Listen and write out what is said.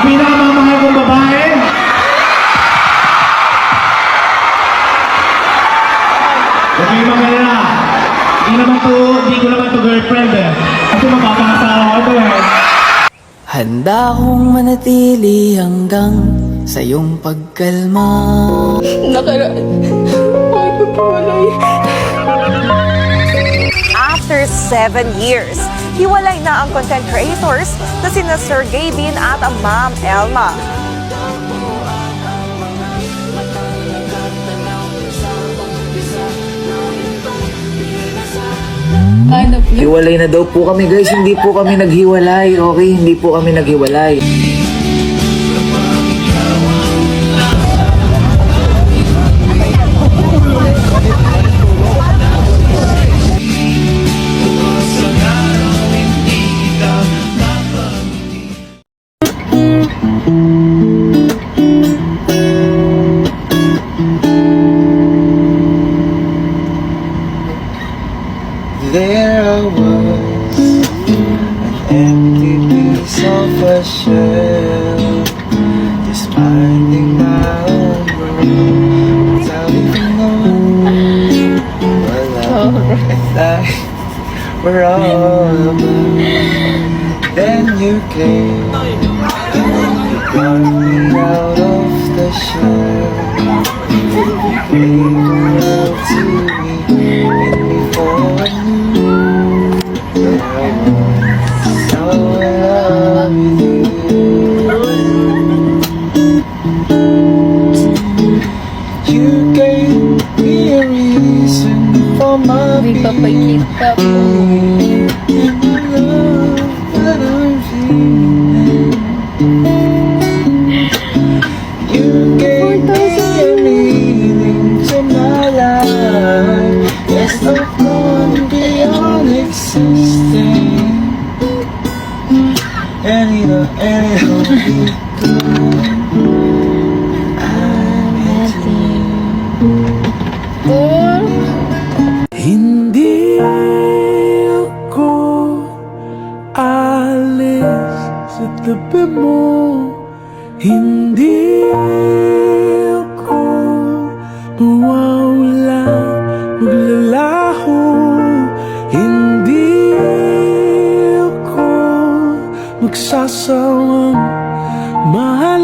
pinakamamahal kong babae. Huwag kayong mag-alala. Hindi ko naman to girlfriend eh. Kasi mapapangasawa ko to eh. Handa akong manatili hanggang sa iyong pagkalma. Nakaraan. Ay, kapalay. After 7 years, hiwalay na ang content creators na sina Sir Gavin at ang Ma'am Elma. Hiwalay na daw po kami guys, hindi po kami naghiwalay, okay? Hindi po kami naghiwalay. There I was, an empty piece of a shell, just minding my own world, without even knowing what love and life were all about. Then you came, you brought me out of the shell, you gave the world to me, and before I knew that I was so in love with you. You gave me a reason for my May papakita po. being, and the love that I'm feeling. You gave me a meaning to my life. Yes, I've gone beyond existing, and it'll be good. I'm into you. Hindi ako alis sa tabi mo. Hindi ako mawawala, maglalaho. Hindi ako magsasawang mahal